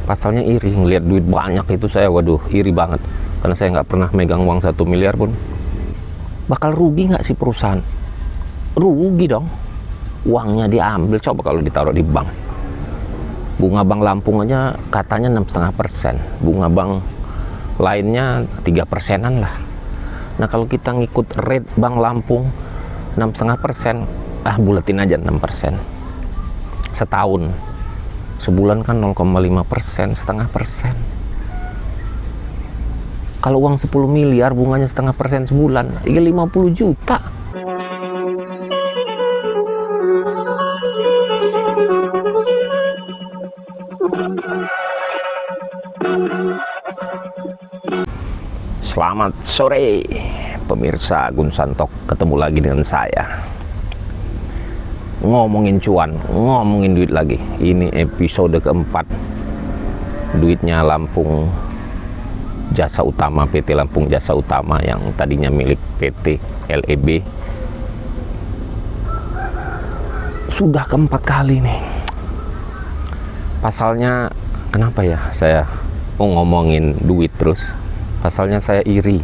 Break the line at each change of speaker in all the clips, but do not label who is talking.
Pasalnya iri, ngelihat duit banyak itu saya, waduh, iri banget. Karena saya nggak pernah megang uang 1 miliar pun. Bakal rugi nggak sih perusahaan? Rugi dong. Uangnya diambil, coba kalau ditaruh di bank. Bunga bank Lampung aja katanya 6,5%. Bunga bank lainnya 3%-an lah. Nah kalau kita ngikut rate bank Lampung 6,5%, buletin aja 6%. Setahun. Sebulan kan 0,5%, 0,5%. Kalau uang 10 miliar bunganya 0,5% sebulan, 50 juta. Selamat sore pemirsa Gun Santok, ketemu lagi dengan saya. Ngomongin cuan, ngomongin duit lagi. Ini episode keempat. Duitnya Lampung Jasa Utama, PT Lampung Jasa Utama yang tadinya milik PT LEB. Sudah keempat kali nih. Pasalnya kenapa ya saya ngomongin duit terus? Pasalnya saya iri.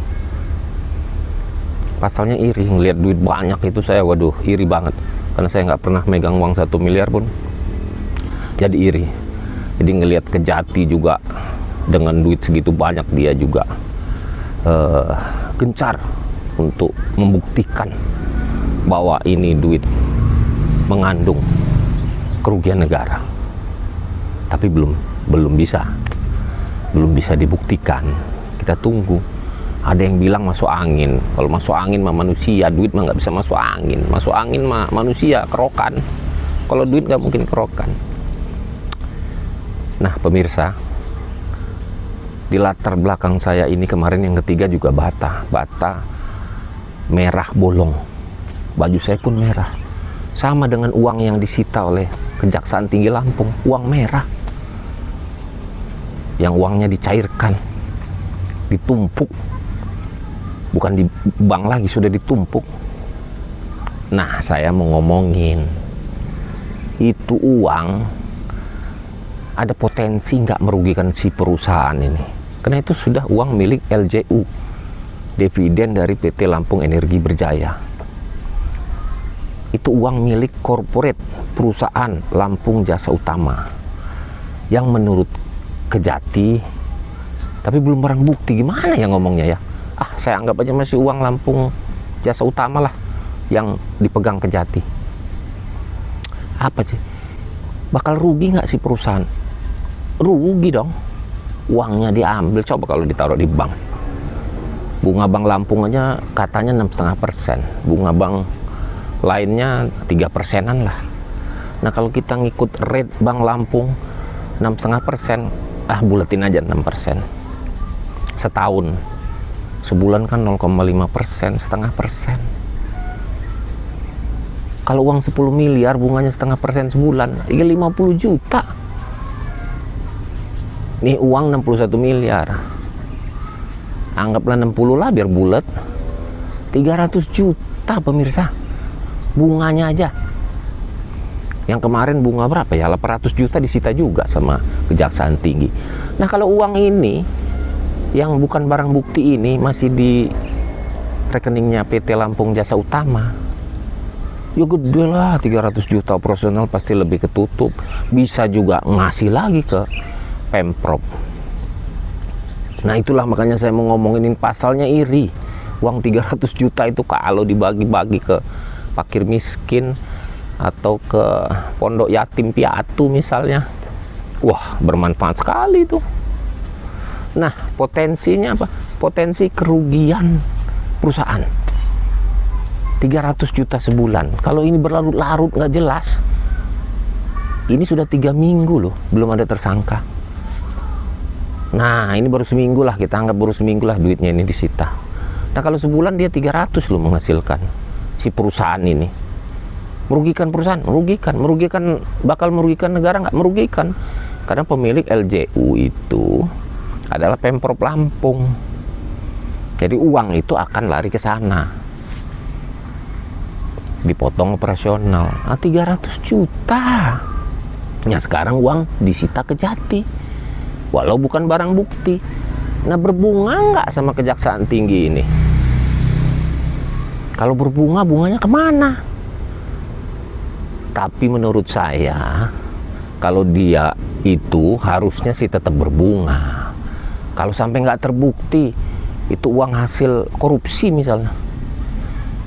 Pasalnya iri, ngelihat duit banyak itu saya, waduh, iri banget. Karena saya nggak pernah megang uang 1 miliar pun. Jadi iri. Jadi ngelihat Kejati juga dengan duit segitu banyak, dia juga gencar untuk membuktikan bahwa ini duit mengandung kerugian negara. Tapi belum bisa dibuktikan. Kita tunggu. Ada yang bilang masuk angin. Kalau masuk angin mah manusia, duit mah nggak bisa masuk angin. Masuk angin mah manusia, kerokan. Kalau duit nggak mungkin kerokan. Nah pemirsa, di latar belakang saya ini kemarin yang ketiga juga bata merah bolong. Baju saya pun merah. Sama dengan uang yang disita oleh Kejaksaan Tinggi Lampung, uang merah. Yang uangnya dicairkan, ditumpuk. Bukan di bank lagi, sudah ditumpuk. Nah, saya mau ngomongin itu uang ada potensi nggak merugikan si perusahaan ini. Karena itu sudah uang milik LJU, dividen dari PT Lampung Energi Berjaya. Itu uang milik korporat perusahaan Lampung Jasa Utama yang menurut Kejati, tapi belum barang bukti. Gimana ya ngomongnya ya? Saya anggap aja masih uang Lampung Jasa Utama lah yang dipegang Kejati. Apa sih? Bakal rugi nggak sih perusahaan? Rugi dong. Uangnya diambil, coba kalau ditaruh di bank. Bunga bank Lampung aja katanya 6,5%. Bunga bank lainnya 3%-an lah. Nah kalau kita ngikut rate bank Lampung 6,5%, buletin aja 6%. Setahun. Sebulan kan 0,5%, 0,5%. Kalau uang 10 miliar bunganya 0,5% sebulan, 50 juta. Nih uang 61 miliar. Anggaplah 60 lah biar bulat. 300 juta pemirsa. Bunganya aja. Yang kemarin bunga berapa ya? 800 juta disita juga sama Kejaksaan Tinggi. Nah kalau uang ini yang bukan barang bukti ini masih di rekeningnya PT Lampung Jasa Utama, ya gede lah, 300 juta operasional pasti lebih ketutup. Bisa juga ngasih lagi ke Pemprov. Nah itulah makanya saya mau ngomongin pasalnya iri. Uang 300 juta itu kalau dibagi-bagi ke fakir miskin atau ke pondok yatim piatu misalnya, wah bermanfaat sekali itu. Nah potensinya apa? Potensi kerugian perusahaan 300 juta sebulan. Kalau ini berlarut-larut nggak jelas, ini sudah 3 minggu loh belum ada tersangka. Nah ini baru seminggu lah, kita anggap baru seminggu lah duitnya ini disita. Nah kalau sebulan dia 300 loh menghasilkan si perusahaan ini. Merugikan perusahaan, merugikan, bakal merugikan negara nggak? Merugikan, karena pemilik LJU itu adalah Pemprov Lampung. Jadi uang itu akan lari ke sana, dipotong operasional. 300 juta. Ya sekarang uang disita Kejati. walau bukan barang bukti. Nah, berbunga nggak sama Kejaksaan Tinggi ini? Kalau berbunga, bunganya kemana? Tapi menurut saya, kalau dia itu harusnya sih tetap berbunga. Kalau sampai nggak terbukti, itu uang hasil korupsi misalnya,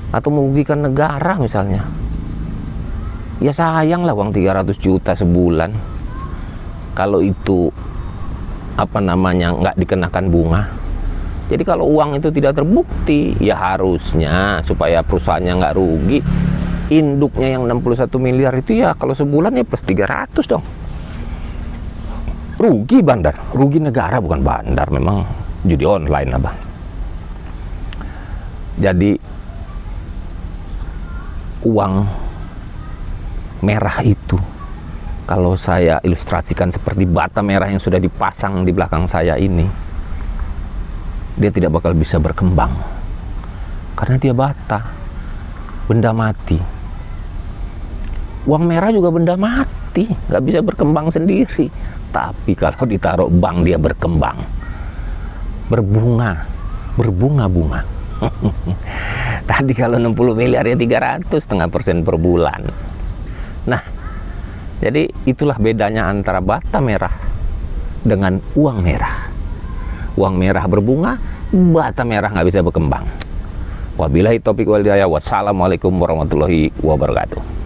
atau merugikan negara misalnya, ya sayang lah uang 300 juta sebulan. Kalau itu nggak dikenakan bunga. Jadi kalau uang itu tidak terbukti, ya harusnya supaya perusahaannya nggak rugi, induknya yang 61 miliar itu ya kalau sebulan ya plus 300 dong. Rugi bandar, rugi negara bukan bandar, memang judi online lah bang. Jadi uang merah itu, kalau saya ilustrasikan seperti bata merah yang sudah dipasang di belakang saya ini, dia tidak bakal bisa berkembang karena dia bata, benda mati. Uang merah juga benda mati, nggak bisa berkembang sendiri. Tapi kalau ditaruh bank dia berkembang, berbunga-bunga. Tadi kalau 60 miliar ya 300,5% per bulan. Nah, jadi itulah bedanya antara bata merah dengan uang merah. Uang merah berbunga, bata merah nggak bisa berkembang. Wabillahi taufiq wal hidayah. Wassalamualaikum warahmatullahi wabarakatuh.